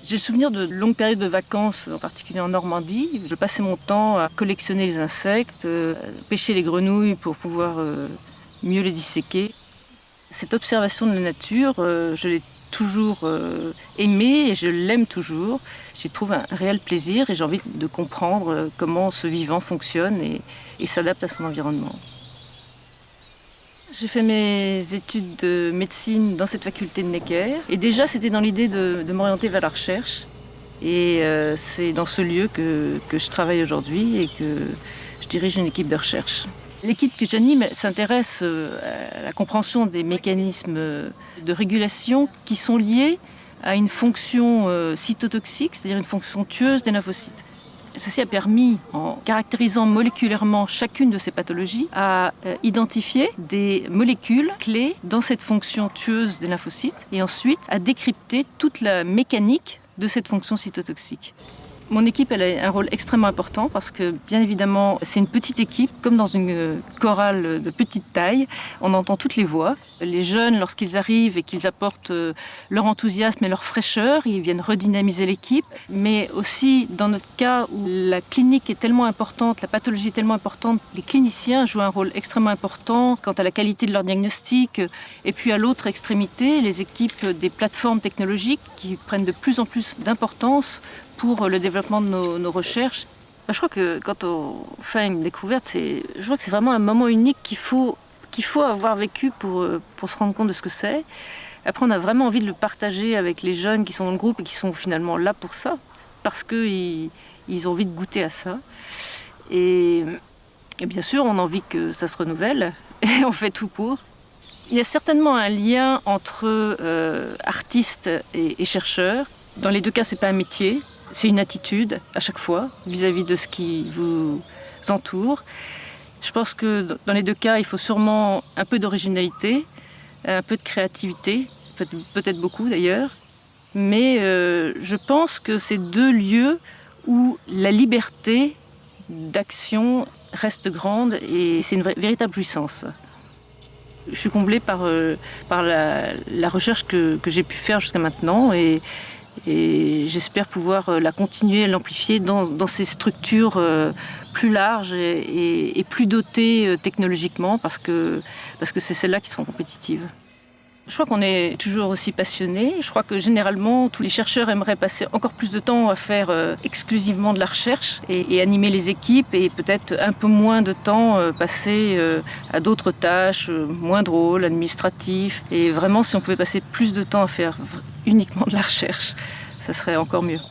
J'ai le souvenir de longues périodes de vacances, en particulier en Normandie. Je passais mon temps à collectionner les insectes, pêcher les grenouilles pour pouvoir mieux les disséquer. Cette observation de la nature, je l'ai toujours aimée et je l'aime toujours. J'y trouve un réel plaisir et j'ai envie de comprendre comment ce vivant fonctionne et s'adapte à son environnement. J'ai fait mes études de médecine dans cette faculté de Necker. Et déjà, c'était dans l'idée de m'orienter vers la recherche. Et c'est dans ce lieu que je travaille aujourd'hui et que je dirige une équipe de recherche. L'équipe que j'anime s'intéresse à la compréhension des mécanismes de régulation qui sont liés à une fonction cytotoxique, c'est-à-dire une fonction tueuse des lymphocytes. Ceci a permis, en caractérisant moléculairement chacune de ces pathologies, à identifier des molécules clés dans cette fonction tueuse des lymphocytes et ensuite à décrypter toute la mécanique de cette fonction cytotoxique. Mon équipe elle a un rôle extrêmement important parce que, bien évidemment, c'est une petite équipe, comme dans une chorale de petite taille. On entend toutes les voix. Les jeunes, lorsqu'ils arrivent et qu'ils apportent leur enthousiasme et leur fraîcheur, ils viennent redynamiser l'équipe. Mais aussi, dans notre cas où la clinique est tellement importante, la pathologie est tellement importante, les cliniciens jouent un rôle extrêmement important quant à la qualité de leur diagnostic. Et puis, à l'autre extrémité, les équipes des plateformes technologiques qui prennent de plus en plus d'importance pour le développement de nos recherches. Je crois que quand on fait une découverte, je crois que c'est vraiment un moment unique qu'il faut avoir vécu pour se rendre compte de ce que c'est. Après, on a vraiment envie de le partager avec les jeunes qui sont dans le groupe et qui sont finalement là pour ça, parce qu'ils ont envie de goûter à ça. Et bien sûr, on a envie que ça se renouvelle et on fait tout pour. Il y a certainement un lien entre artistes et chercheurs. Dans les deux cas, c'est pas un métier. C'est une attitude à chaque fois vis-à-vis de ce qui vous entoure. Je pense que dans les deux cas, il faut sûrement un peu d'originalité, un peu de créativité, peut-être beaucoup d'ailleurs. Mais je pense que c'est deux lieux où la liberté d'action reste grande et c'est une véritable jouissance. Je suis comblée par la recherche que j'ai pu faire jusqu'à maintenant et j'espère pouvoir la continuer, l'amplifier dans ces structures plus larges et plus dotées technologiquement parce que c'est celles-là qui seront compétitives. Je crois qu'on est toujours aussi passionné. Je crois que généralement, tous les chercheurs aimeraient passer encore plus de temps à faire exclusivement de la recherche et animer les équipes et peut-être un peu moins de temps passer à d'autres tâches moins drôles, administratives. Et vraiment, si on pouvait passer plus de temps à faire uniquement de la recherche, ça serait encore mieux.